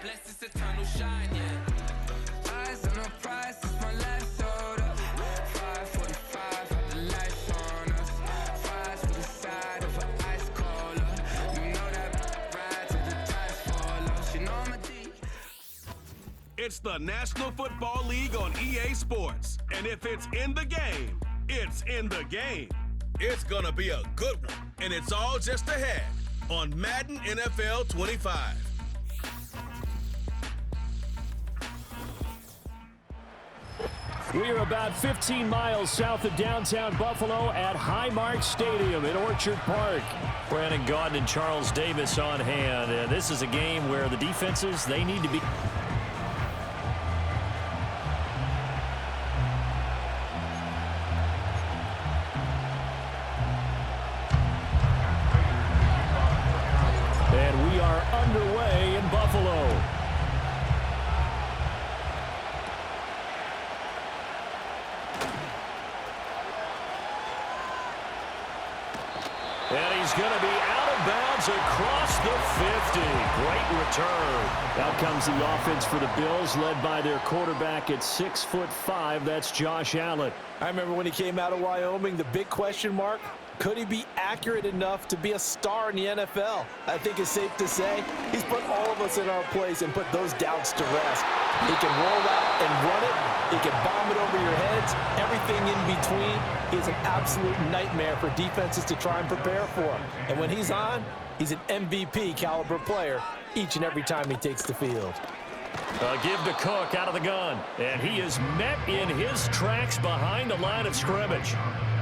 Blessed eternal shine, yeah. Eyes on the prize, it's my last order. 5:45, have the lights on us. Fries with the side of an ice cola. You know that ride till the tires fall off. You know I'm a D. It's the National Football League on EA Sports. And if it's in the game, it's in the game. It's gonna be a good one, and it's all just ahead on Madden NFL 25. We are about 15 miles south of downtown Buffalo at Highmark Stadium in Orchard Park. Brandon Gaudin and Charles Davis on hand. And this is a game where the defenses, they need to be... And we are underway in Buffalo. And he's going to be out of bounds across the 50. Great return. Out comes the offense for the Bills, led by their quarterback at 6'5". That's Josh Allen. I remember when he came out of Wyoming, the big question mark, could he be accurate enough to be a star in the NFL? I think it's safe to say he's put all of us in our place and put those doubts to rest. He can roll out and run it. He can bomb it over your heads. Everything in between. He's an absolute nightmare for defenses to try and prepare for him. And when he's on, he's an MVP caliber player each and every time he takes the field. Give to Cook out of the gun. And he is met in his tracks behind the line of scrimmage.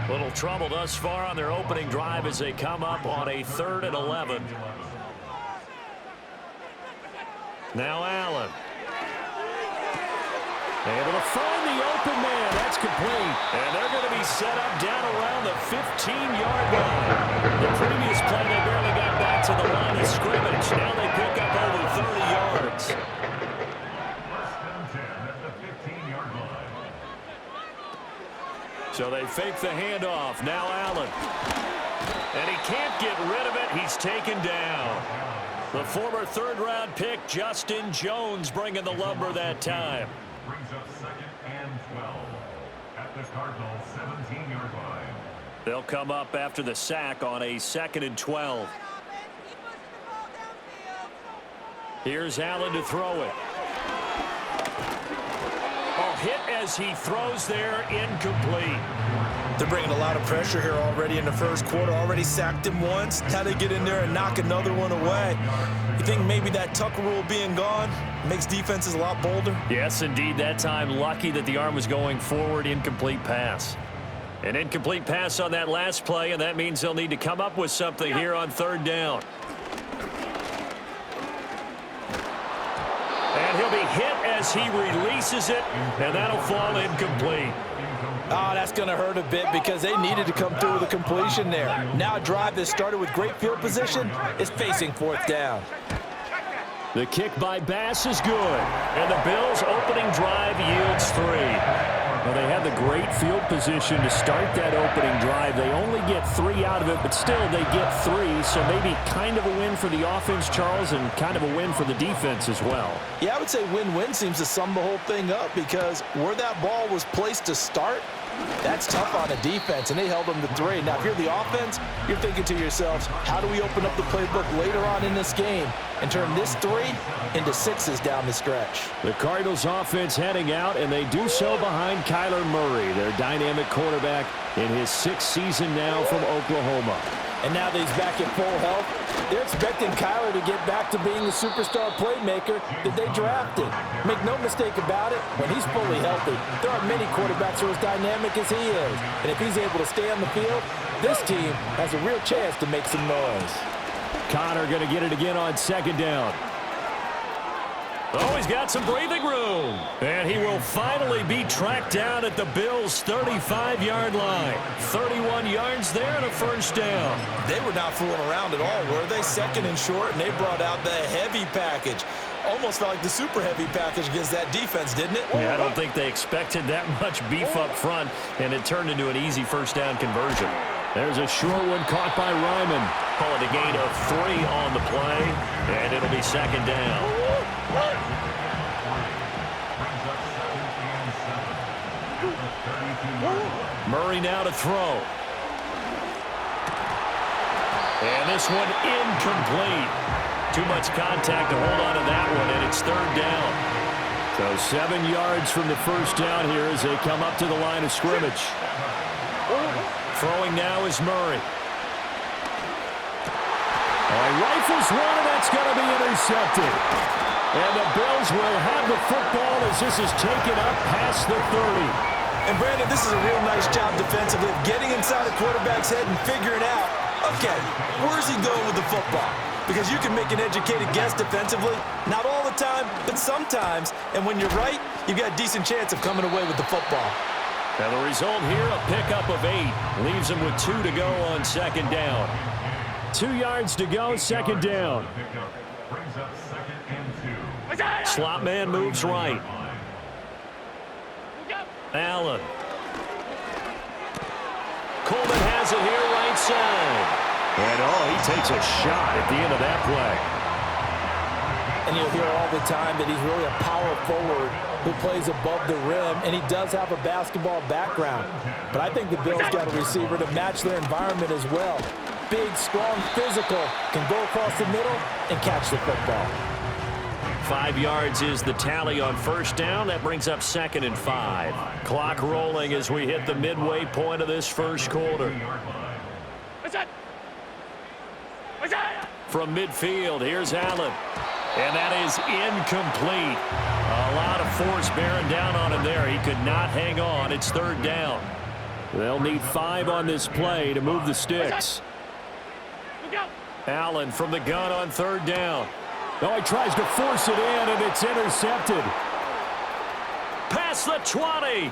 Little trouble thus far on their opening drive as they come up on a 3rd and 11. Now Allen. Able to find the open man. That's complete. And they're going to be set up down around the 15-yard line. The previous play, they barely got back to the line of scrimmage. Now they pick up over 30 yards. So they fake the handoff. Now Allen. And he can't get rid of it. He's taken down. The former 3rd-round pick, Justin Jones, bringing the lumber that time. Brings up 2nd and 12 at the Cardinals 17-yard line. They'll come up after the sack on a 2nd and 12. Here's Allen to throw it. Hit as he throws there, incomplete. They're bringing a lot of pressure here already in the first quarter. Already sacked him once. How they get in there and knock another one away. You think maybe that Tucker rule being gone makes defenses a lot bolder? Yes, indeed. That time, lucky that the arm was going forward. Incomplete pass. An incomplete pass on that last play, and that means they'll need to come up with something here on 3rd down. And he'll be hit as he releases it, and that'll fall incomplete. Oh, that's going to hurt a bit because they needed to come through with a completion there. Now a drive that started with great field position is facing 4th down. The kick by Bass is good, and the Bills' opening drive yields 3. Well, they had the great field position to start that opening drive. They only get 3 out of it, but still they get 3. So maybe kind of a win for the offense, Charles, and kind of a win for the defense as well. Yeah, I would say win-win seems to sum the whole thing up because where that ball was placed to start, that's tough on a defense, and they held them to 3. Now, if you're the offense, you're thinking to yourselves, how do we open up the playbook later on in this game and turn this 3 into 6s down the stretch? The Cardinals offense heading out, and they do so behind Kyler Murray, their dynamic quarterback in his 6th season now from Oklahoma. And now that he's back at full health, they're expecting Kyler to get back to being the superstar playmaker that they drafted. Make no mistake about it, when he's fully healthy, there aren't many quarterbacks who are as dynamic as he is. And if he's able to stay on the field, this team has a real chance to make some noise. Connor going to get it again on 2nd down. Oh, he's got some breathing room. And he will finally be tracked down at the Bills' 35-yard line. 31 yards there and a 1st down. They were not fooling around at all, were they? 2nd and short, and they brought out the heavy package. Almost felt like the super heavy package against that defense, didn't it? Yeah, I don't think they expected that much beef up front, and it turned into an easy 1st down conversion. There's a short one caught by Ryman. Call it a gain of 3 on the play, and it'll be second down. Murray now to throw. And this one incomplete. Too much contact to hold on to that one, and it's third down. So 7 yards from the first down here as they come up to the line of scrimmage. Throwing now is Murray. Rifles one, and that's going to be intercepted. And the Bills will have the football as this is taken up past the 30. And Brandon, this is a real nice job defensively of getting inside a quarterback's head and figuring out, okay, where's he going with the football? Because you can make an educated guess defensively. Not all the time, but sometimes. And when you're right, you've got a decent chance of coming away with the football. And the result here, a pickup of 8. Leaves them with 2 to go on second down. 2 yards to go, second down. Slot man moves right. Allen. Coleman has it here right side. And, he takes a shot at the end of that play. And you'll hear all the time that he's really a power forward who plays above the rim, and he does have a basketball background. But I think the Bills got a receiver to match their environment as well. Big, strong, physical, can go across the middle and catch the football. 5 yards is the tally on first down. That brings up 2nd and 5. Clock rolling as we hit the midway point of this first quarter. From midfield, here's Allen. And that is incomplete. A lot of force bearing down on him there. He could not hang on. It's third down. They'll need 5 on this play to move the sticks. Allen from the gun on third down. He tries to force it in, and it's intercepted. Past the 20.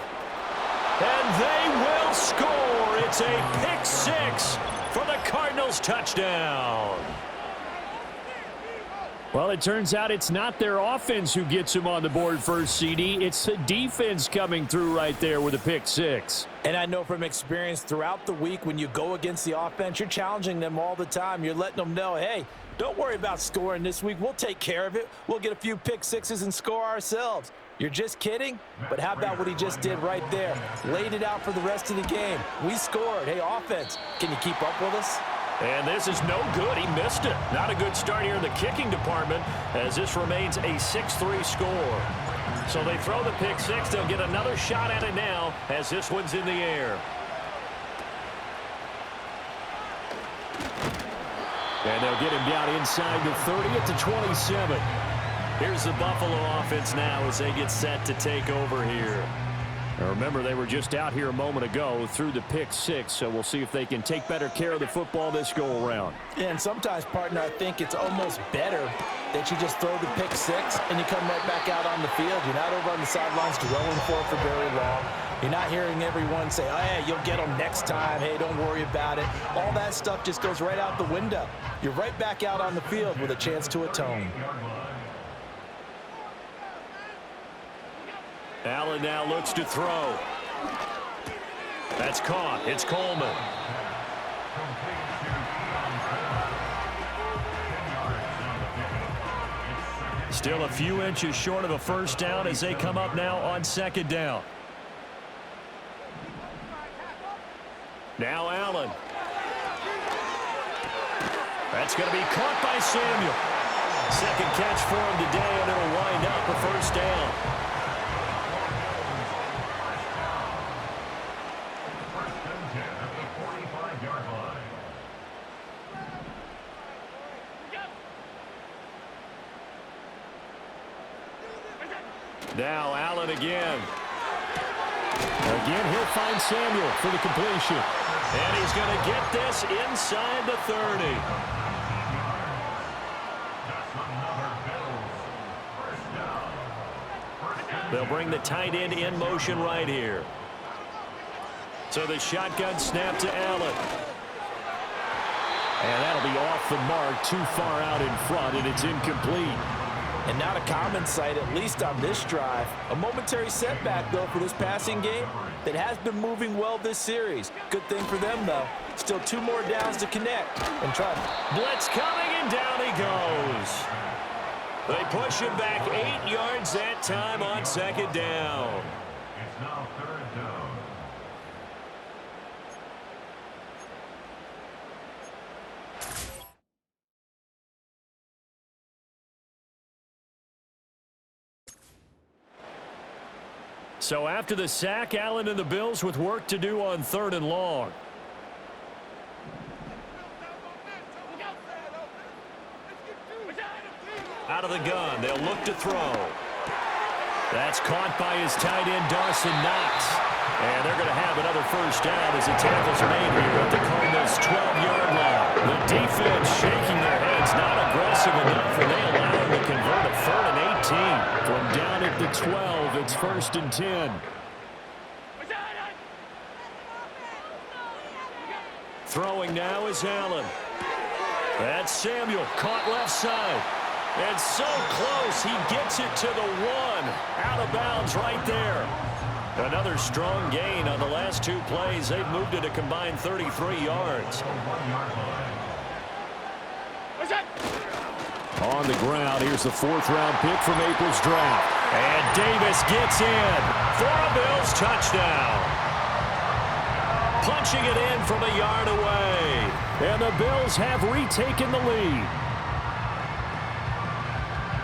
And they will score. It's a pick 6 for the Cardinals touchdown. Well, it turns out it's not their offense who gets them on the board first, CD. It's the defense coming through right there with a pick 6. And I know from experience throughout the week when you go against the offense, you're challenging them all the time. You're letting them know, hey, don't worry about scoring this week. We'll take care of it. We'll get a few pick 6s and score ourselves. You're just kidding? But how about what he just did right there? Laid it out for the rest of the game. We scored. Hey, offense, can you keep up with us? And this is no good. He missed it. Not a good start here in the kicking department as this remains a 6-3 score. So they throw the pick 6. They'll get another shot at it now as this one's in the air. And they'll get him down inside the 30 at the 27. Here's the Buffalo offense now as they get set to take over here. Now remember, they were just out here a moment ago through the pick 6, so we'll see if they can take better care of the football this go-around. Yeah, and sometimes, partner, I think it's almost better that you just throw the pick 6 and you come right back out on the field. You're not over on the sidelines dwelling for very long. You're not hearing everyone say, oh, hey, you'll get them next time. Hey, don't worry about it. All that stuff just goes right out the window. You're right back out on the field with a chance to atone. Allen now looks to throw. That's caught. It's Coleman. Still a few inches short of a first down as they come up now on second down. Now Allen. That's going to be caught by Samuel. Second catch for him today, and it'll wind up a first down. Now Allen again. Again, he'll find Samuel for the completion. And he's going to get this inside the 30. They'll bring the tight end in motion right here. So the shotgun snap to Allen. And that'll be off the mark, too far out in front, and it's incomplete. And not a common sight, at least on this drive. A momentary setback, though, for this passing game that has been moving well this series. Good thing for them, though. Still 2 more downs to connect and try. Blitz coming, and down he goes. They push him back 8 yards that time on second down. It's now third down. So after the sack, Allen and the Bills with work to do on 3rd and long. Out of the gun, they'll look to throw. That's caught by his tight end, Dawson Knox. And they're going to have another first down as the tackles are made here at the Cardinals' 12-yard line. The defense shaking their heads, not aggressive enough, and they allow him to convert a 3rd and 18. From down at the 12, it's 1st and 10. Throwing now is Allen. That's Samuel, caught left side. And so close, he gets it to the 1. Out of bounds right there. Another strong gain on the last 2 plays. They've moved it a combined 33 yards. On the ground, here's the 4th-round pick from April's draft. And Davis gets in for a Bills touchdown. Punching it in from a yard away. And the Bills have retaken the lead.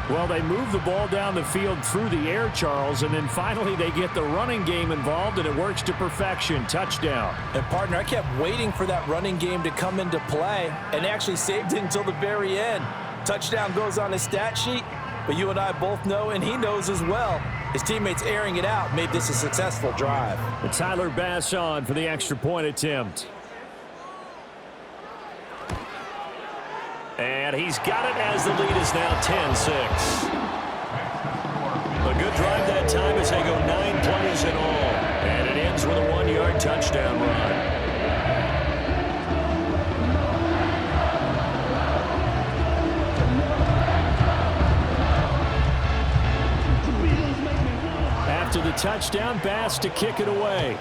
Well, they move the ball down the field through the air, Charles, and then finally they get the running game involved, and it works to perfection. Touchdown. And, partner, I kept waiting for that running game to come into play and actually saved it until the very end. Touchdown goes on his stat sheet, but you and I both know, and he knows as well, his teammates airing it out made this a successful drive. And Tyler Bass on for the extra point attempt. And he's got it as the lead is now 10-6. A good drive that time as they go 9 plays in all. And it ends with a 1-yard touchdown run. After the touchdown, Bass to kick it away.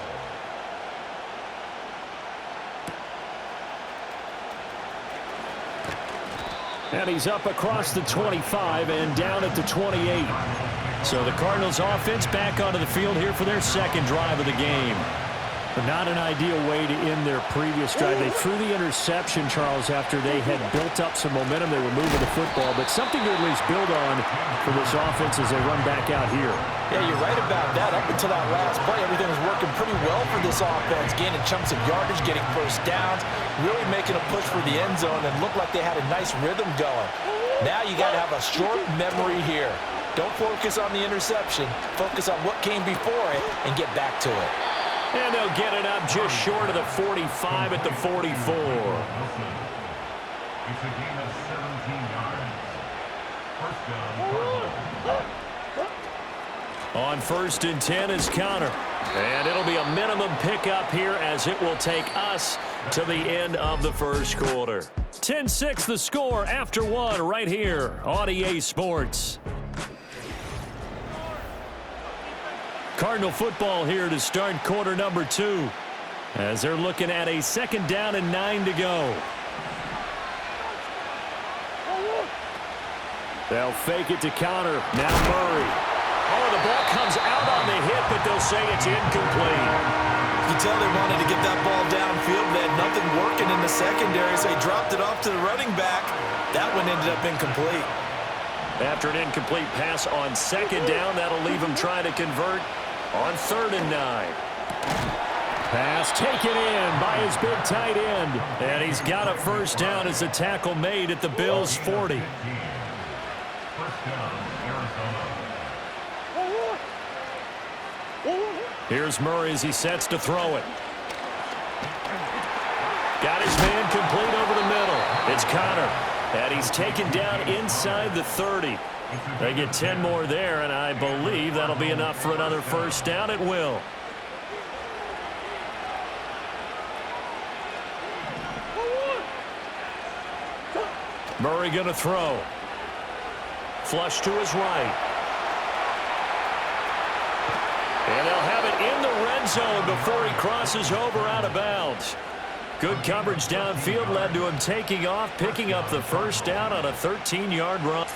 And he's up across the 25 and down at the 28. So the Cardinals offense back onto the field here for their 2nd drive of the game. But not an ideal way to end their previous drive. They threw the interception, Charles, after they had built up some momentum. They were moving the football, but something to at least build on for this offense as they run back out here. Yeah, you're right about that. Up until that last play, everything was working pretty well for this offense, gaining chunks of yardage, getting first downs, really making a push for the end zone, and looked like they had a nice rhythm going. Now you got to have a short memory here. Don't focus on the interception. Focus on what came before it and get back to it. And they'll get it up just short of the 45 at the 44. It's a gain of 17 yards. First down, Cardinals. On 1st and 10 is Connor. And it'll be a minimum pickup here as it will take us to the end of the 1st quarter. 10-6 the score after 1 right here on EA Sports. Cardinal football here to start quarter number 2 as they're looking at a 2nd down and 9 to go. They'll fake it to Connor. Now Murray. Oh, the ball comes out on the hit, but they'll say it's incomplete. You can tell they wanted to get that ball downfield. They had nothing working in the secondary, so they dropped it off to the running back. That one ended up incomplete. After an incomplete pass on 2nd down, that'll leave him trying to convert on 3rd and 9. Pass taken in by his big tight end. And he's got a first down as the tackle made at the Bills' 40. First down, Arizona. Here's Murray as he sets to throw it. Got his man complete over the middle. It's Connor. And he's taken down inside the 30. They get 10 more there, and I believe that'll be enough for another first down. It will. Murray going to throw. Flush to his right. And they'll have it in the red zone before he crosses over out of bounds. Good coverage downfield led to him taking off, picking up the first down on a 13-yard run.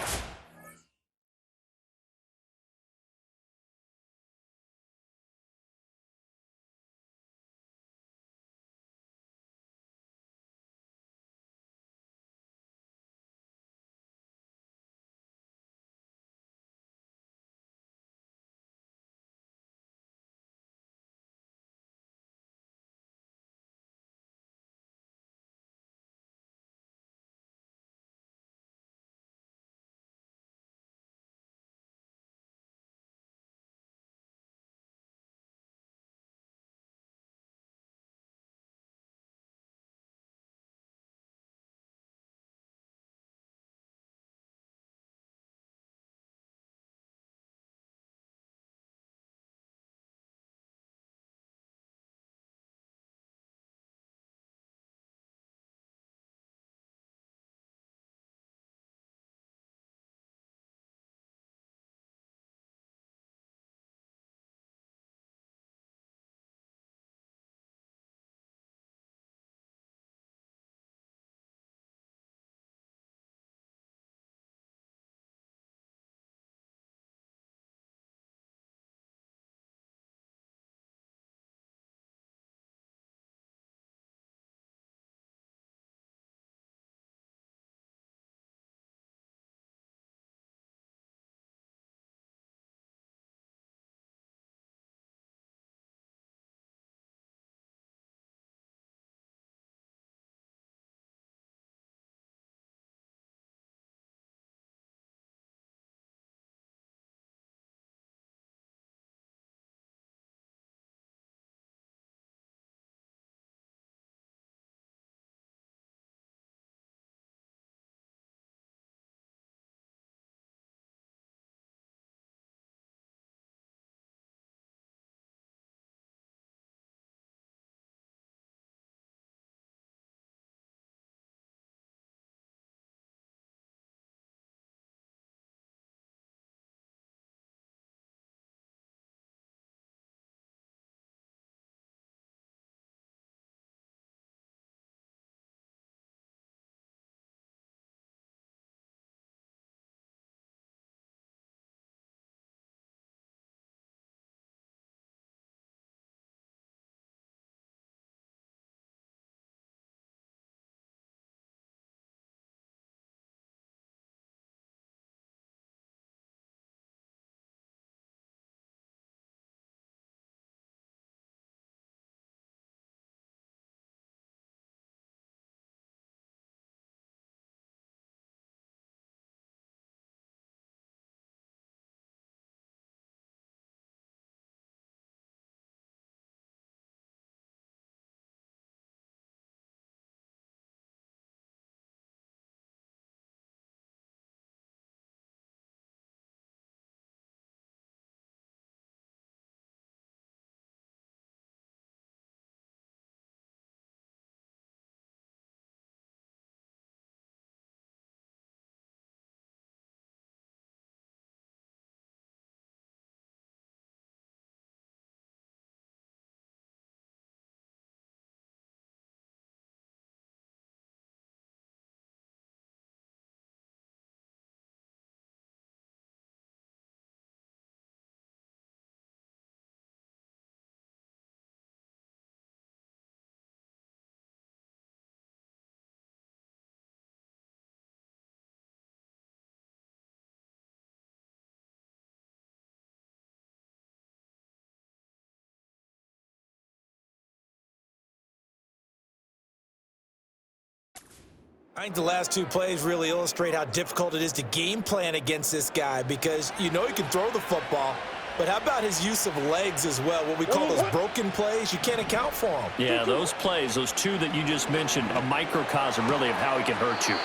I think the last two plays really illustrate how difficult it is to game plan against this guy, because you know he can throw the football, but how about his use of legs as well? What we call those broken plays, you can't account for them. Yeah, those plays, those two that you just mentioned, a microcosm really of how he can hurt you.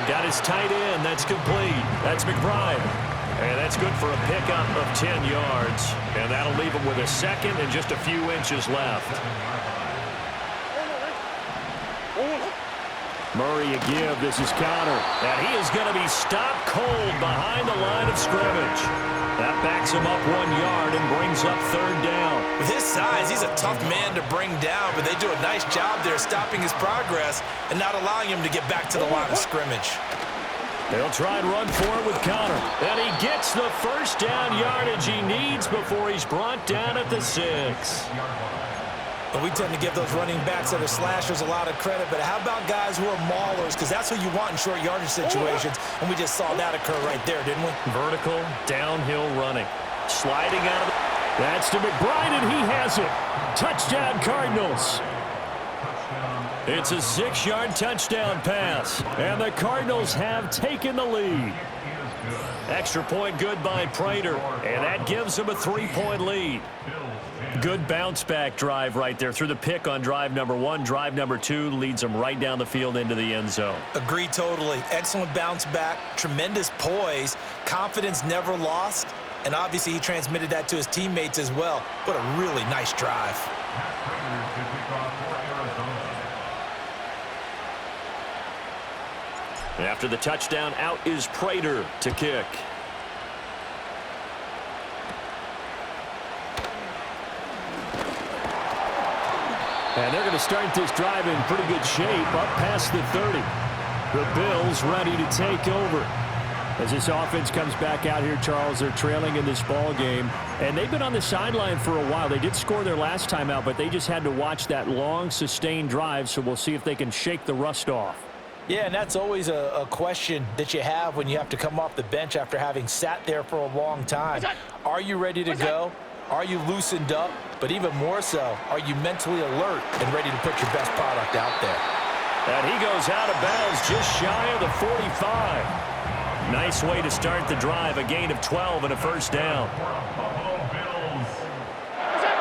Got his tight end. That's complete. That's McBride. And that's good for a pickup of 10 yards. And that'll leave him with a second and just a few inches left. Murray a give. This is Connor. And he is going to be stopped cold behind the line of scrimmage. That backs him up 1 yard and brings up 3rd down. With his size, he's a tough man to bring down, but they do a nice job there stopping his progress and not allowing him to get back to the line of scrimmage. They'll try and run for it with Connor. And he gets the first down yardage he needs before he's brought down at the 6. And we tend to give those running backs that are slashers a lot of credit, but how about guys who are maulers? Because that's who you want in short yardage situations, and we just saw that occur right there, didn't we? Vertical, downhill running. Sliding out of the... That's to McBride, and he has it. Touchdown, Cardinals. It's a 6-yard touchdown pass, and the Cardinals have taken the lead. Extra point good by Prater, and that gives them a 3-point lead. Good bounce-back drive right there through the pick on drive number 1. Drive number 2 leads them right down the field into the end zone. Agree totally. Excellent bounce back, tremendous poise, confidence never lost, and obviously he transmitted that to his teammates as well. What a really nice drive. After the touchdown, out is Prater to kick. And they're going to start this drive in pretty good shape, up past the 30. The Bills ready to take over. As this offense comes back out here, Charles, they're trailing in this ball game. And they've been on the sideline for a while. They did score their last time out, but they just had to watch that long, sustained drive, so we'll see if they can shake the rust off. Yeah, and that's always a question that you have when you have to come off the bench after having sat there for a long time. Are you ready to go? Are you loosened up? But even more so, are you mentally alert and ready to put your best product out there? And he goes out of bounds just shy of the 45. Nice way to start the drive, a gain of 12 and a first down.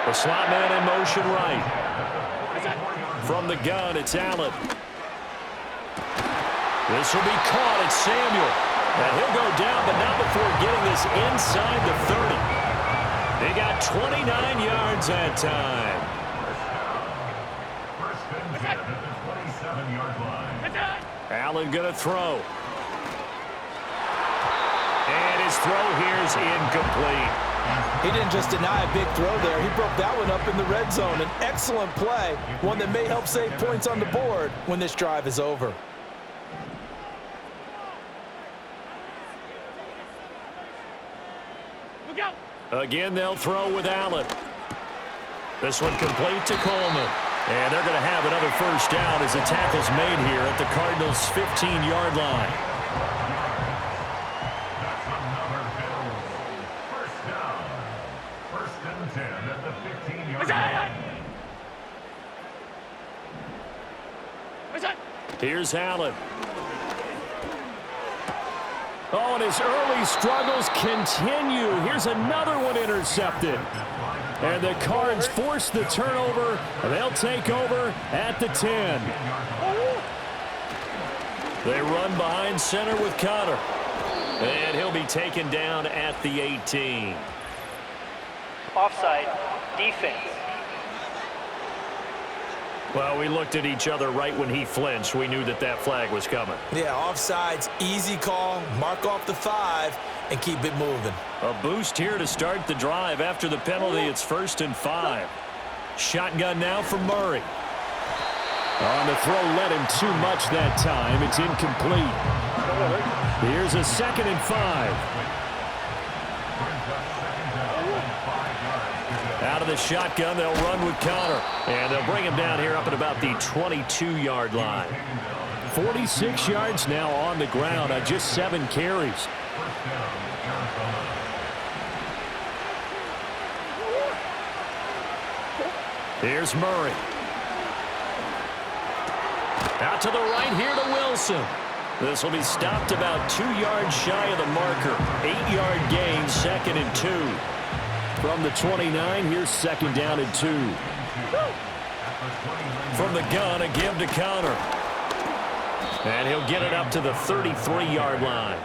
The slot man in motion right. From the gun, it's Allen. This will be caught. It's Samuel. And he'll go down, but not before getting this inside the 30. They got 29 yards that time. First and 10 at the 27-yard line. Allen going to throw. And his throw here is incomplete. He didn't just deny a big throw there. He broke that one up in the red zone. An excellent play, one that may help save points on the board when this drive is over. Again, they'll throw with Allen. This one complete to Coleman. And they're going to have another first down as the tackle's made here at the Cardinals' 15-yard line. That's another Bills. First down. First and 10 at the 15-yard line. Here's Allen. Oh, and his early struggles continue. Here's another one intercepted. And the Cards force the turnover. They'll take over at the 10. They run behind center with Connor. And he'll be taken down at the 18. Offside, defense. Well, we looked at each other right when he flinched. We knew that that flag was coming. Yeah, offsides, easy call, mark off the 5, and keep it moving. A boost here to start the drive. After the penalty, it's 1st and 5. Shotgun now for Murray. On the throw, led him too much that time. It's incomplete. Here's a 2nd and 5. Out of the shotgun, they'll run with Connor. And they'll bring him down here up at about the 22-yard line. 46 yards now on the ground on just 7 carries. Here's Murray. Out to the right here to Wilson. This will be stopped about 2 yards shy of the marker. 8-yard gain, 2nd and 2. From the 29, here's 2nd down and 2. From the gun, a give to Connor. And he'll get it up to the 33-yard line.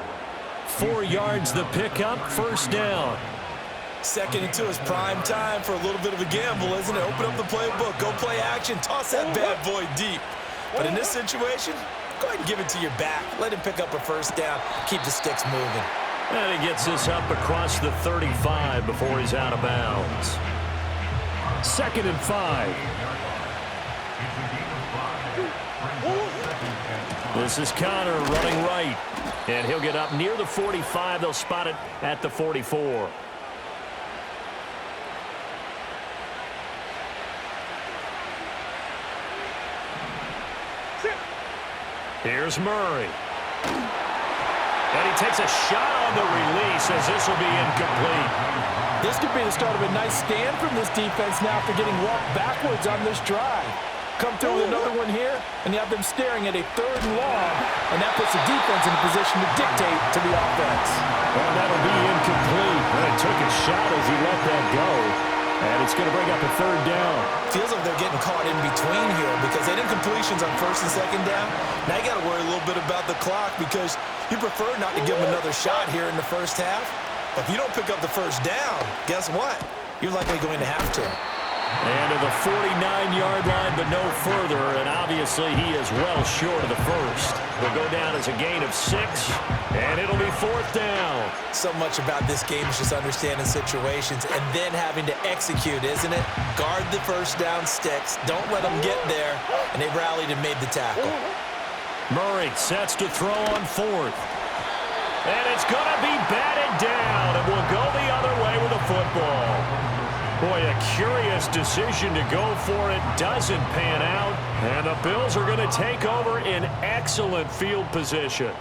4 yards the pickup, 1st down. 2nd and 2 is prime time for a little bit of a gamble, isn't it? Open up the playbook, go play action, toss that bad boy deep. But in this situation, go ahead and give it to your back. Let him pick up a 1st down, keep the sticks moving. And he gets this up across the 35 before he's out of bounds. 2nd and 5. This is Connor running right. And he'll get up near the 45. They'll spot it at the 44. Here's Murray. And he takes a shot on the release as this will be incomplete. This could be the start of a nice stand from this defense now after getting walked backwards on this drive. Come through with another one here, and you have them staring at a 3rd and long, and that puts the defense in a position to dictate to the offense. And that'll be incomplete. And he took a shot as he let that go. And it's going to bring up a 3rd down. Feels like they're getting caught in between here because they did completions on 1st and 2nd down. Now you got to worry a little bit about the clock because you prefer not to give them another shot here in the first half. But if you don't pick up the 1st down, guess what? You're likely going to have to. And to the 49-yard line, but no further. And obviously, he is well short of the 1st. Will go down as a gain of 6, and it'll be 4th down. So much about this game is just understanding situations and then having to execute, isn't it? Guard the 1st down sticks. Don't let them get there. And they rallied and made the tackle. Murray sets to throw on 4th. And it's going to be batted down, and will go the other way with the football. Boy, a curious decision to go for it. Doesn't pan out. And the Bills are going to take over in excellent field position.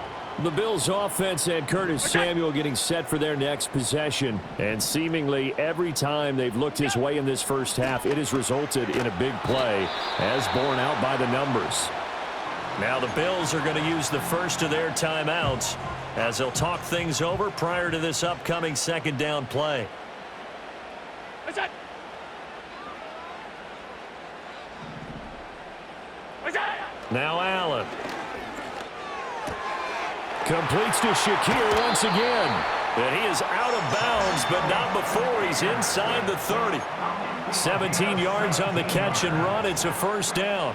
The Bills offense and Curtis Samuel getting set for their next possession. And seemingly every time they've looked his way in this first half, it has resulted in a big play, as borne out by the numbers. Now the Bills are going to use the first of their timeouts as they'll talk things over prior to this upcoming 2nd down play. Now Allen. Completes to Shakir once again. And he is out of bounds, but not before he's inside the 30. 17 yards on the catch and run. It's a 1st down.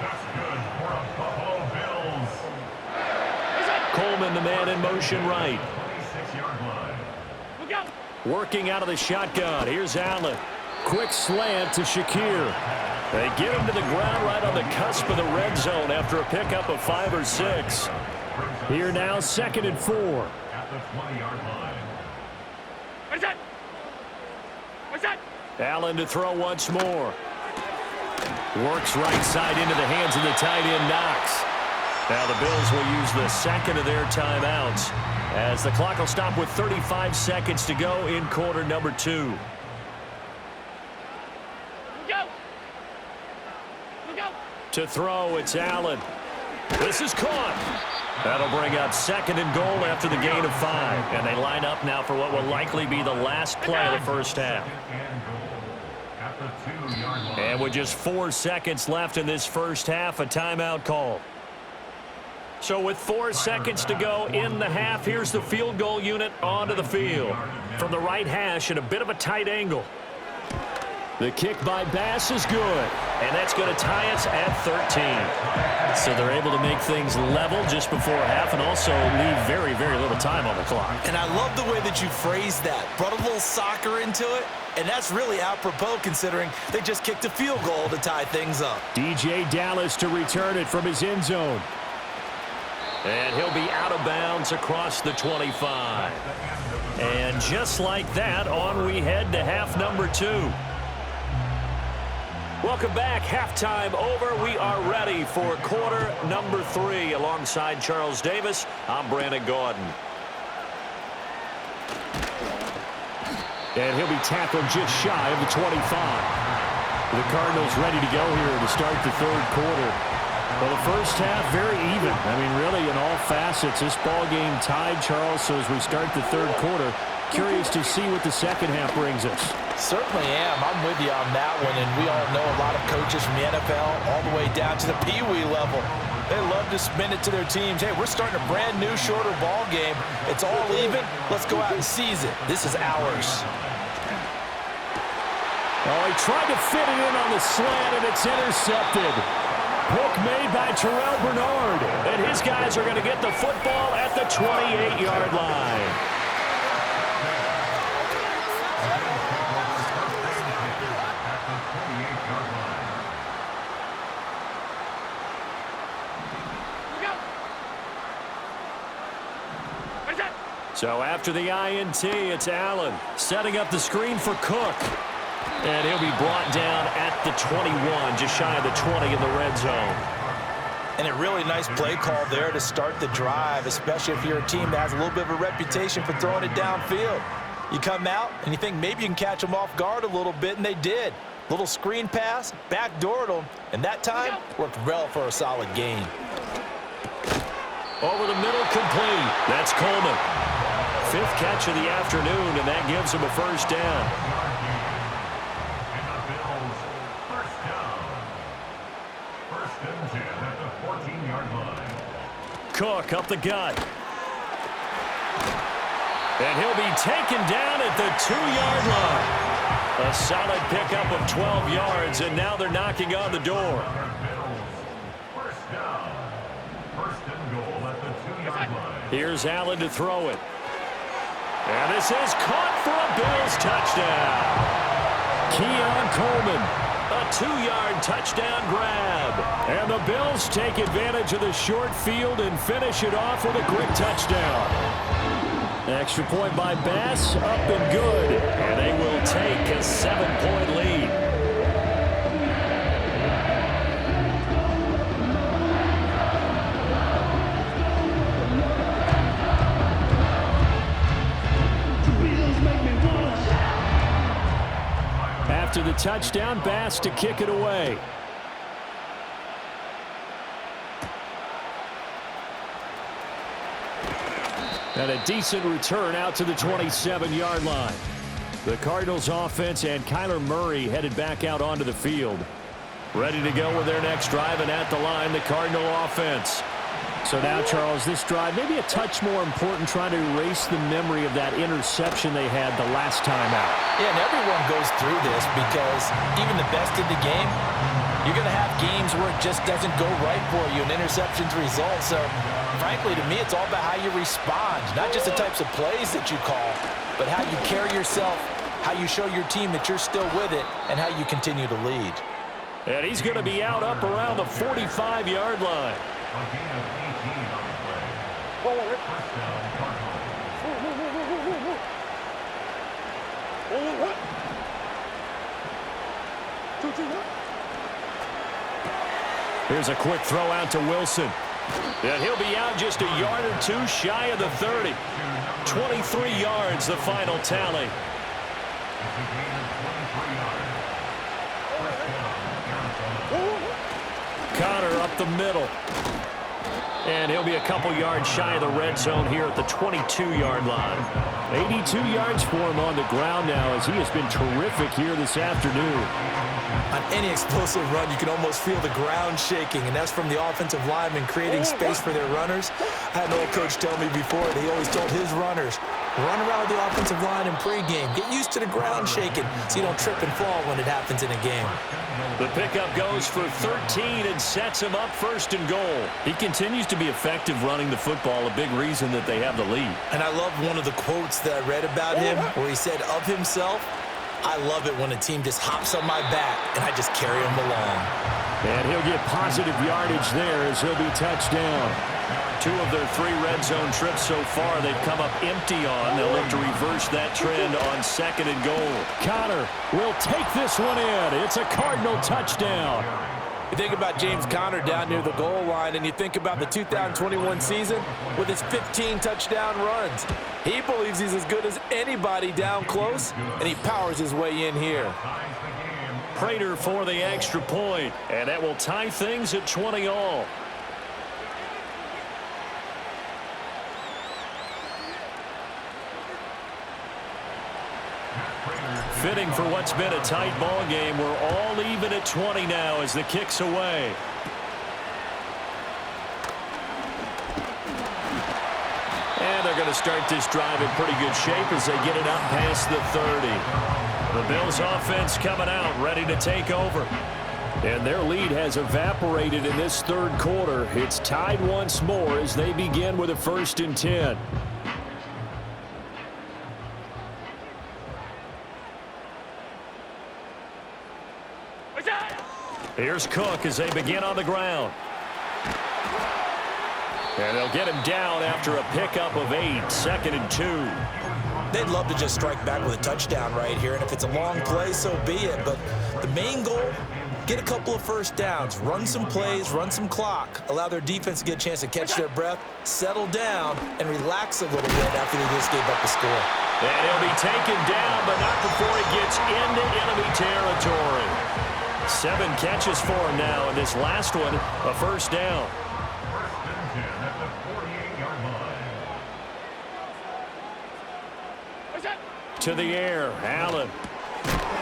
Coleman, the man in motion right. Working out of the shotgun. Here's Allen. Quick slant to Shakir. They get him to the ground right on the cusp of the red zone after a pickup of 5 or 6. Here now, 2nd and 4. At the 20-yard line. Allen to throw once more. Works right side into the hands of the tight end, Knox. Now the Bills will use the 2nd of their timeouts as the clock will stop with 35 seconds to go in quarter number 2. To throw, it's Allen. This is caught. That'll bring up 2nd and goal after the gain of 5. And they line up now for what will likely be the last play of the first half. And with just 4 seconds left in this first half, a timeout call. So with 4 seconds to go in the half, here's the field goal unit onto the field. From the right hash at a bit of a tight angle. The kick by Bass is good. And that's going to tie us at 13. So they're able to make things level just before half and also leave very, very little time on the clock. And I love the way that you phrased that. Brought a little soccer into it. And that's really apropos considering they just kicked a field goal to tie things up. DJ Dallas to return it from his end zone. And he'll be out of bounds across the 25. And just like that, on we head to half number 2. Welcome back. Halftime over. We are ready for quarter number 3. Alongside Charles Davis, I'm Brandon Gordon. And he'll be tackled just shy of the 25. The Cardinals ready to go here to start the 3rd quarter. Well, the first half, very even. I mean, really, in all facets, this ball game tied, Charles. So as we start the 3rd quarter, curious to see what the second half brings us. Certainly am. I'm with you on that one. And we all know a lot of coaches from the NFL all the way down to the Pee-wee level. They love to spin it to their teams. Hey, we're starting a brand new, shorter ball game. It's all even. Let's go out and seize it. This is ours. Oh, he tried to fit it in on the slant, and it's intercepted. Pick made by Terrell Bernard. And his guys are going to get the football at the 28-yard line. So after the INT, it's Allen setting up the screen for Cook. And he'll be brought down at the 21, just shy of the 20 in the red zone. And a really nice play call there to start the drive, especially if you're a team that has a little bit of a reputation for throwing it downfield. You come out and you think maybe you can catch them off guard a little bit, and they did. Little screen pass, backdoored them, and that time worked well for a solid gain. Over the middle, complete. That's Coleman. 5th catch of the afternoon, and that gives him a first down. Cook up the gut. And he'll be taken down at the 2-yard line. A solid pickup of 12 yards, and now they're knocking on the door. First down. First and goal at the 2-yard line. Here's Allen to throw it. And this is caught for a Bills touchdown. Keon Coleman. A 2-yard touchdown grab. And the Bills take advantage of the short field and finish it off with a quick touchdown. Extra point by Bass, up and good. And they will take a 7-point lead. After the touchdown, Bass to kick it away. And a decent return out to the 27-yard line. The Cardinals offense and Kyler Murray headed back out onto the field. Ready to go with their next drive, and at the line, the Cardinal offense. So now, Charles, this drive maybe a touch more important, trying to erase the memory of that interception they had the last time out. Yeah, and everyone goes through this because even the best in the game, you're going to have games where it just doesn't go right for you, and interceptions result. So, frankly, to me, it's all about how you respond, not just the types of plays that you call, but how you carry yourself, how you show your team that you're still with it, and how you continue to lead. And he's going to be out up around the 45-yard line. Here's a quick throw out to Wilson. And he'll be out just a yard or two shy of the 30. 23 yards, the final tally. Connor up the middle. And he'll be a couple yards shy of the red zone here at the 22-yard line. 82 yards for him on the ground now, as he has been terrific here this afternoon. On any explosive run, you can almost feel the ground shaking, and that's from the offensive linemen creating space for their runners. I had an old coach tell me before that he always told his runners, run around the offensive line in pregame. Get used to the ground shaking so you don't trip and fall when it happens in a game. The pickup goes for 13 and sets him up first and goal. He continues to be effective running the football, a big reason that they have the lead. And I love one of the quotes that I read about him where he said of himself, I love it when a team just hops on my back and I just carry them along. And he'll get positive yardage there as he'll be touched down. 2 of their 3 red zone trips so far they've come up empty on. They'll look to reverse that trend on 2nd and goal. Connor will take this one in. It's a Cardinal touchdown. You think about James Conner down near the goal line, and you think about the 2021 season with his 15 touchdown runs. He believes he's as good as anybody down close, and he powers his way in here. Prater for the extra point, and that will tie things at 20 all. Fitting for what's been a tight ball game. We're all even at 20 now as the kick's away. And they're going to start this drive in pretty good shape as they get it up past the 30. The Bills offense coming out, ready to take over. And their lead has evaporated in this 3rd quarter. It's tied once more as they begin with a 1st and 10. Here's Cook as they begin on the ground. And they'll get him down after a pickup of 8, 2nd and 2. They'd love to just strike back with a touchdown right here, and if it's a long play, so be it. But the main goal, get a couple of first downs, run some plays, run some clock, allow their defense to get a chance to catch their breath, settle down, and relax a little bit after they just gave up the score. And he'll be taken down, but not before he gets into enemy territory. 7 catches for him now, and this last one, a first down. First and 10 at the 48-yard line. To the air, Allen.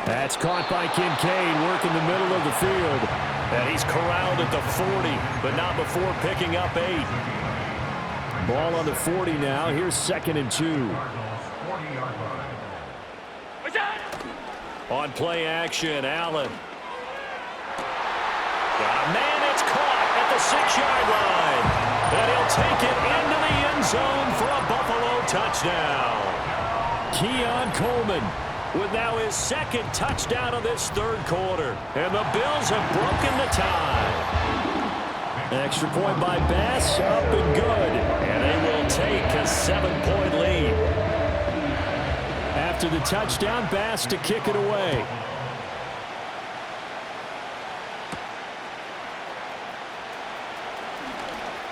That's caught by Kincaid, working the middle of the field. And he's corralled at the 40, but not before picking up 8. Ball on the 40 now. Here's 2nd and 2. Cardinals 40-yard line. On play action, Allen. Man, it's caught at the 6-yard line. And he'll take it into the end zone for a Buffalo touchdown. Keon Coleman with now his 2nd touchdown of this 3rd quarter. And the Bills have broken the tie. Extra point by Bass, up and good. And they will take a 7-point lead. After the touchdown, Bass to kick it away.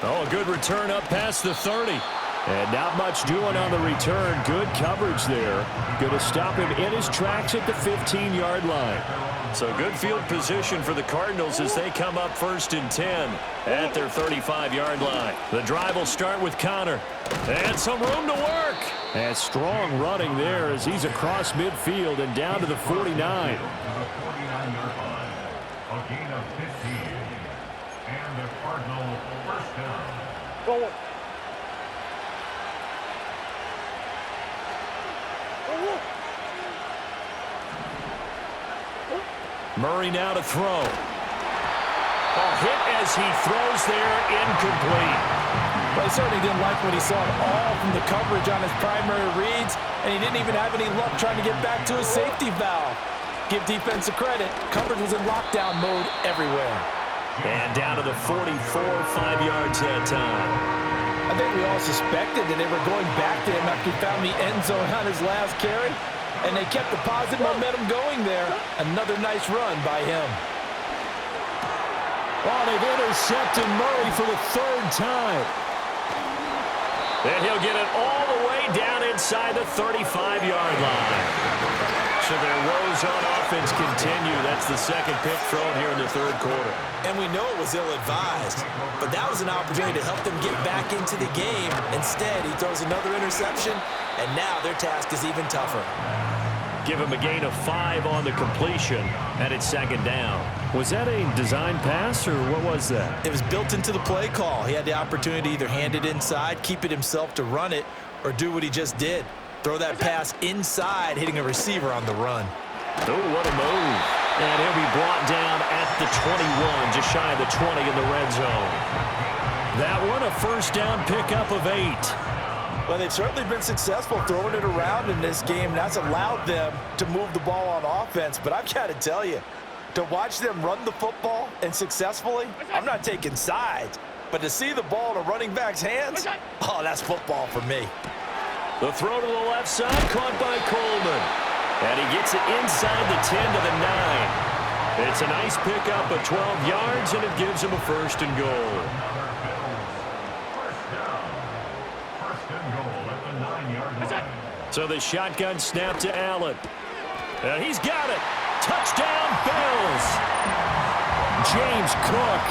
Oh, a good return up past the 30. And not much doing on the return. Good coverage there. Going to stop him in his tracks at the 15-yard line. So good field position for the Cardinals as they come up 1st and 10 at their 35-yard line. The drive will start with Connor. And some room to work. And strong running there as he's across midfield and down to the 49. To the 49-yard line. A gain of 15. And the Cardinal first down. Murray now to throw. Hit as he throws there, incomplete. But he certainly didn't like what he saw at all from the coverage on his primary reads, and he didn't even have any luck trying to get back to his safety valve. Give defense a credit. Coverage was in lockdown mode everywhere. And down to the 44, 5 yards that time. I think we all suspected that they were going back to him after he found the end zone on his last carry, and they kept the positive momentum going there. Another nice run by him. Oh, they've intercepted Murray for the 3rd time. And he'll get it all the way down inside the 35-yard line. So their woes on offense continue. That's the 2nd pick thrown here in the 3rd quarter. And we know it was ill-advised, but that was an opportunity to help them get back into the game. Instead, he throws another interception, and now their task is even tougher. Give him a gain of 5 on the completion, and it's 2nd down. Was that a design pass, or what was that? It was built into the play call. He had the opportunity to either hand it inside, keep it himself to run it, or do what he just did. Throw that pass inside, hitting a receiver on the run. Oh, what a move. And he'll be brought down at the 21, just shy of the 20 in the red zone. That one, a first down pickup of 8. Well, they've certainly been successful throwing it around in this game. That's allowed them to move the ball on offense. But I've got to tell you, to watch them run the football and successfully, I'm not taking sides. But to see the ball in a running back's hands, oh, that's football for me. The throw to the left side, caught by Coleman. And he gets it inside the 10 to the 9. It's a nice pickup of 12 yards, and it gives him a 1st and goal. So the shotgun snap to Allen. And he's got it. Touchdown, Bills. James Cook,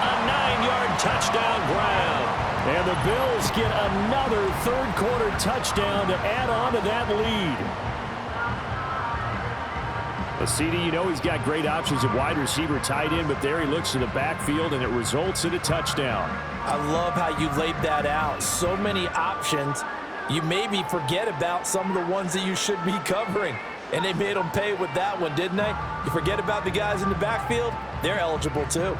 a 9-yard touchdown grab. And the Bills get another 3rd quarter touchdown to add on to that lead. A CD, you know he's got great options at wide receiver, tight end, but there he looks to the backfield, and it results in a touchdown. I love how you laid that out. So many options. You maybe forget about some of the ones that you should be covering. And they made them pay with that one, didn't they? You forget about the guys in the backfield, they're eligible too.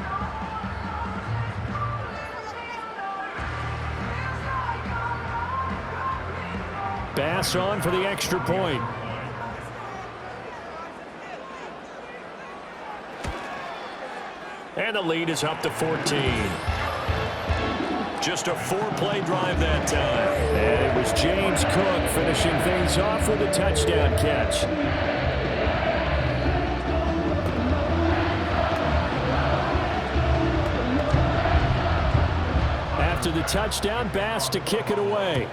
Bass on for the extra point. And the lead is up to 14. Just a 4-play drive that time. And it was James Cook finishing things off with a touchdown catch. After the touchdown, Bass to kick it away.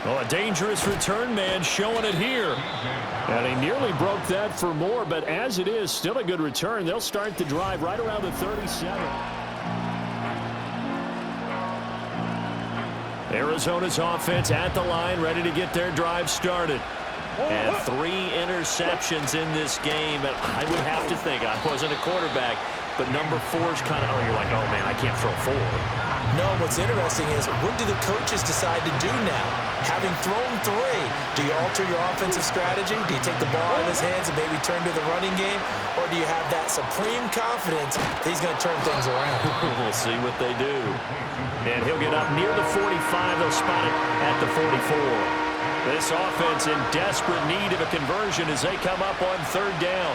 Oh, a dangerous return man showing it here. And he nearly broke that for more, but as it is, still a good return. They'll start the drive right around the 37. Arizona's offense at the line, ready to get their drive started. And 3 interceptions in this game. And I would have to think, I wasn't a quarterback, but number 4's kind of, you're like, oh, man, I can't throw 4. No, what's interesting is what do the coaches decide to do now? Having thrown 3, do you alter your offensive strategy? Do you take the ball out of his hands and maybe turn to the running game? Or do you have that supreme confidence that he's going to turn things around? We'll see what they do. And he'll get up near the 45. They'll spot it at the 44. This offense in desperate need of a conversion as they come up on 3rd down.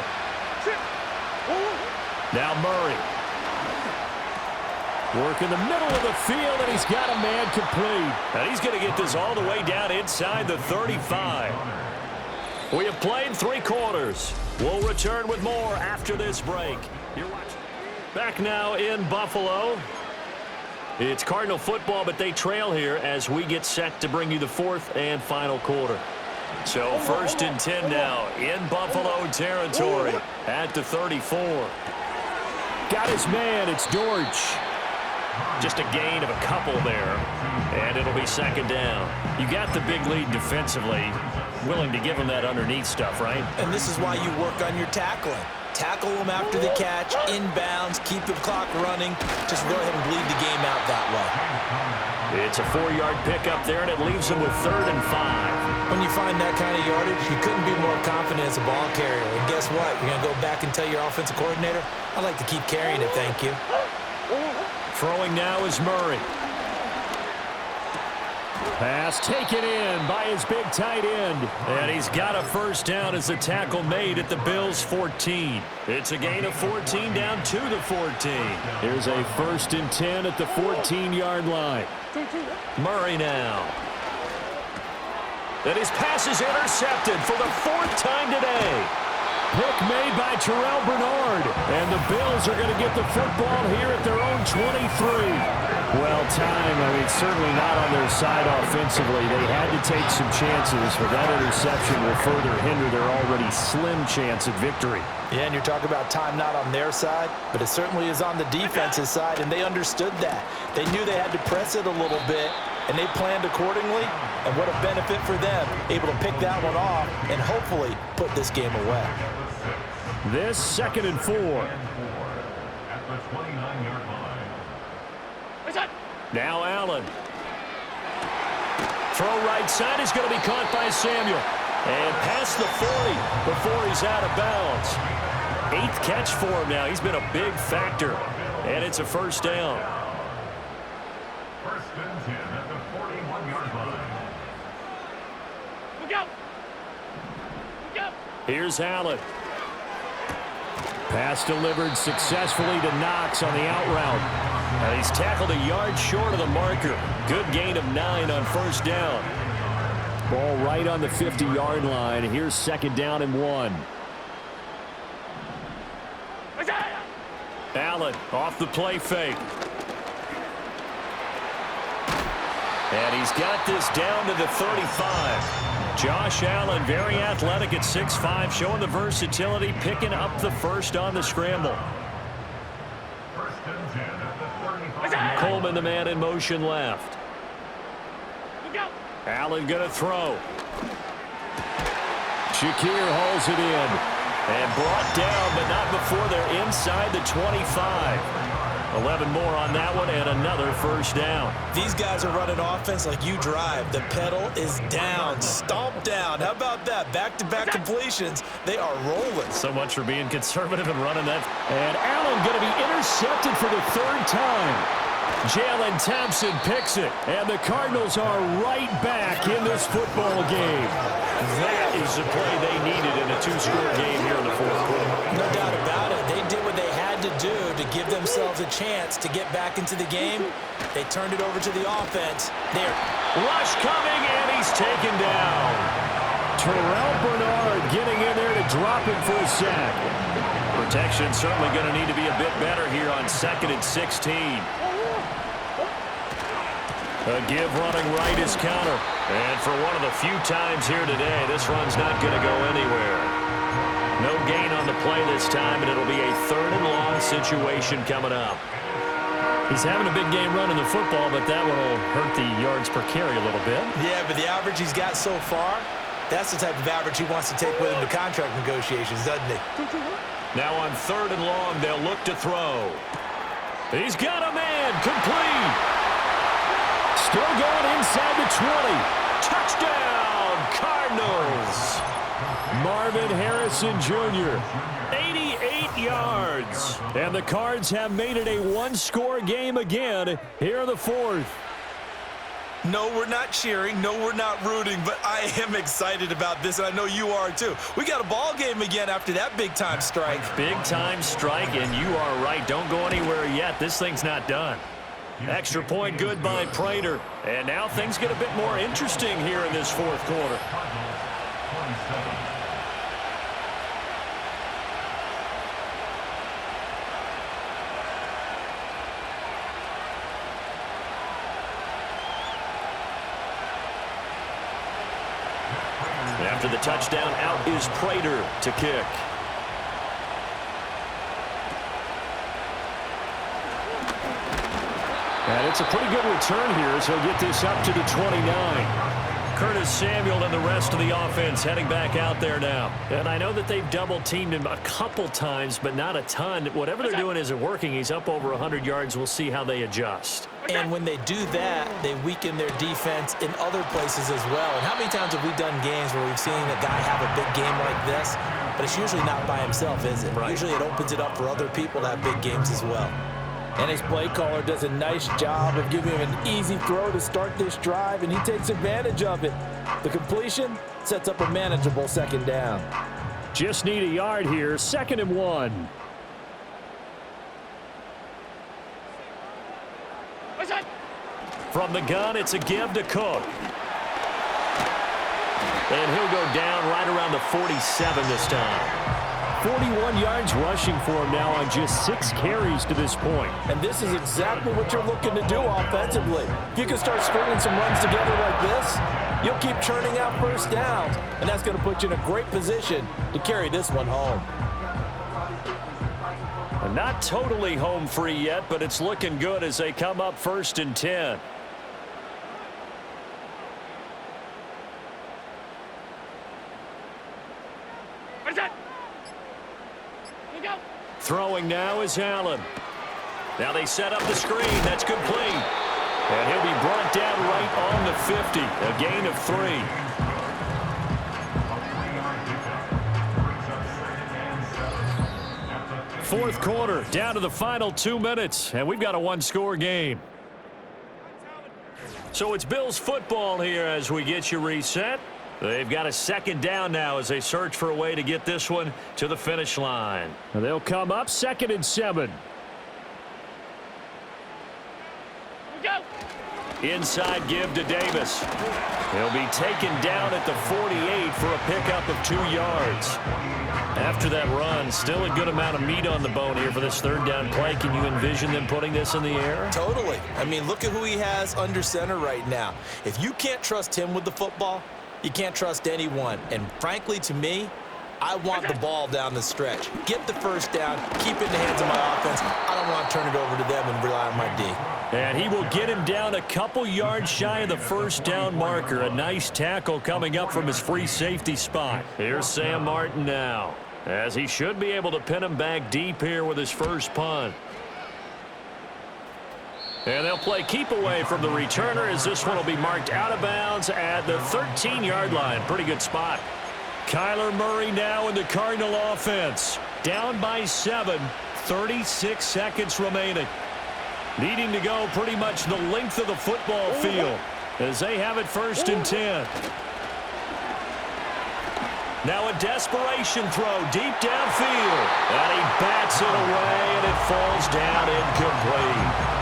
Now Murray. Work in the middle of the field, and he's got a man complete. And he's going to get this all the way down inside the 35. We have played 3 quarters. We'll return with more after this break. You're watching. Back now in Buffalo. It's Cardinal football, but they trail here as we get set to bring you the 4th and final quarter. So 1st and 10 now in Buffalo territory at the 34. Got his man. It's Dortch. Just a gain of a couple there, and it'll be 2nd down. You got the big lead defensively, willing to give him that underneath stuff, right? And this is why you work on your tackling. Tackle them after the catch, inbounds, keep the clock running. Just go ahead and bleed the game out that way. It's a 4-yard pickup there, and it leaves them with 3rd and 5. When you find that kind of yardage, you couldn't be more confident as a ball carrier. And guess what? You're going to go back and tell your offensive coordinator, I'd like to keep carrying it, thank you. Throwing now is Murray. Pass taken in by his big tight end. And he's got a 1st down as the tackle made at the Bills' 14. It's a gain of 14 down to the 14. Here's a 1st and 10 at the 14-yard line. Murray now. And his pass is intercepted for the 4th time today. Pick made by Terrell Bernard. And the Bills are going to get the football here at their own 23. Well timed. Certainly not on their side offensively. They had to take some chances, but that interception will further hinder their already slim chance at victory. Yeah, and you're talking about time not on their side, but it certainly is on the defense's side, and they understood that. They knew they had to press it a little bit, and they planned accordingly, and what a benefit for them, able to pick that one off and hopefully put this game away. This 2nd and 4. At the 29-yard line. Now Allen. Throw right side is going to be caught by Samuel. And past the 40 before he's out of bounds. 8th catch for him now. He's been a big factor. And it's a 1st down. 1st and 10 at the 41-yard line. Here's Allen. Pass delivered successfully to Knox on the out route. And he's tackled a yard short of the marker. Good gain of 9 on 1st down. Ball right on the 50-yard line. Here's 2nd down and 1. Allen off the play fake. And he's got this down to the 35. Josh Allen, very athletic at 6'5", showing the versatility, picking up the 1st on the scramble. 1st and 10 at the 35. Coleman, the man in motion left. Allen going to throw. Shakir hauls it in. And brought down, but not before they're inside the 25. 11 more on that one, and another 1st down. These guys are running offense like you drive. The pedal is down, stomp down. How about that? Back-to-back completions. They are rolling. So much for being conservative and running that. And Allen going to be intercepted for the 3rd time. Jalen Thompson picks it, and the Cardinals are right back in this football game. That is the play they needed in a two-score game here in the fourth quarter. No doubt about it. They did what they had to do to give themselves a chance to get back into the game. They turned it over to the offense. There. Rush coming, and he's taken down. Terrell Bernard getting in there to drop him for a sack. Protection certainly going to need to be a bit better here on 2nd and 16. A give running right is counter. And for one of the few times here today, this run's not going to go anywhere. No gain on the play this time, and it'll be a 3rd and long situation coming up. He's having a big game running the football, but that one will hurt the yards per carry a little bit. Yeah, but the average he's got so far, that's the type of average he wants to take with him to contract negotiations, doesn't he? Now on 3rd and long, they'll look to throw. He's got a man, complete. Still going inside the 20. Touchdown, Cardinals. Marvin Harrison Jr., 88 yards. And the Cards have made it a one-score game again here in the fourth. No, we're not cheering. No, we're not rooting, but I am excited about this, and I know you are too. We got a ball game again after that big-time strike. Big-time strike, and you are right. Don't go anywhere yet. This thing's not done. Extra point good by Prater. And now things get a bit more interesting here in this fourth quarter. After the touchdown, out is Prater to kick. And it's a pretty good return here, so he'll get this up to the 29. Curtis Samuel and the rest of the offense heading back out there now. And I know that they've double-teamed him a couple times, but not a ton. Whatever they're doing isn't working. He's up over 100 yards. We'll see how they adjust. And when they do that, they weaken their defense in other places as well. And how many times have we done games where we've seen a guy have a big game like this? But it's usually not by himself, is it? Right. Usually it opens it up for other people to have big games as well. And his play caller does a nice job of giving him an easy throw to start this drive, and he takes advantage of it. The completion sets up a manageable 2nd down. Just need a yard here, 2nd and 1. From the gun, it's a give to Cook. And he'll go down right around the 47 this time. 41 yards rushing for him now on just 6 carries to this point. And this is exactly what you're looking to do offensively. If you can start stringing some runs together like this, you'll keep churning out first downs, and that's going to put you in a great position to carry this one home. Not totally home free yet, but it's looking good as they come up 1st and 10. Throwing now is Allen. Now they set up the screen. That's complete. And he'll be brought down right on the 50. A gain of 3. Fourth quarter, down to the final 2 minutes, and we've got a one-score game. So it's Bills football here as we get you reset. They've got a 2nd down now as they search for a way to get this one to the finish line. And they'll come up 2nd and 7. Inside give to Davis. He'll be taken down at the 48 for a pickup of 2 yards. After that run, still a good amount of meat on the bone here for this 3rd down play. Can you envision them putting this in the air? Totally. I mean, look at who he has under center right now. If you can't trust him with the football, you can't trust anyone. And frankly, to me, I want the ball down the stretch. Get the 1st down, keep it in the hands of my offense. I don't want to turn it over to them and rely on my D. And he will get him down a couple yards shy of the 1st down marker. A nice tackle coming up from his free safety spot. Here's Sam Martin now, as he should be able to pin him back deep here with his first punt. And they'll play keep away from the returner as this one will be marked out of bounds at the 13-yard line. Pretty good spot. Kyler Murray now in the Cardinal offense. Down by 7, 36 seconds remaining. Needing to go pretty much the length of the football field as they have it 1st and 10. Now a desperation throw deep downfield. And he bats it away, and it falls down incomplete.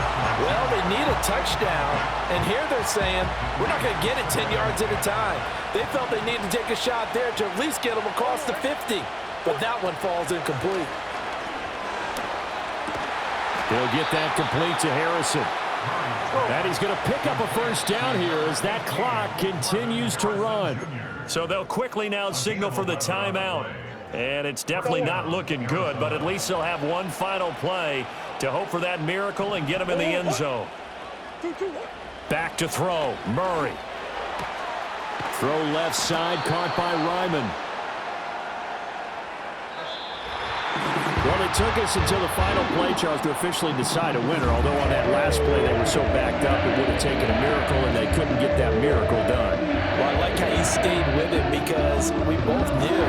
Well, they need a touchdown, and here they're saying, we're not going to get it 10 yards at a time. They felt they needed to take a shot there to at least get them across the 50, but that one falls incomplete. They'll get that complete to Harrison. And he's going to pick up a first down here as that clock continues to run. So they'll quickly now signal for the timeout. And it's definitely not looking good, but at least they'll have one final play to hope for that miracle and get him in the end zone. Back to throw. Murray. Throw left side, caught by Ryman. Well, it took us until the final play, Charles, to officially decide a winner, although on that last play they were so backed up it would have taken a miracle, and they couldn't get that miracle done. Well, I like how he stayed with it because we both knew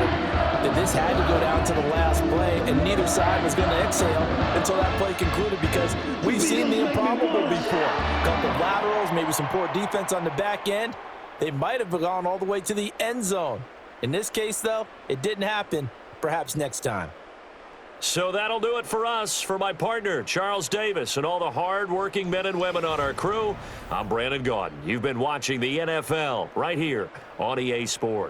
that this had to go down to the last play, and neither side was going to exhale until that play concluded because we've seen the improbable before. A couple of laterals, maybe some poor defense on the back end. They might have gone all the way to the end zone. In this case, though, it didn't happen. Perhaps next time. So that'll do it for us. For my partner, Charles Davis, and all the hard-working men and women on our crew, I'm Brandon Gaudin. You've been watching the NFL right here on EA Sports.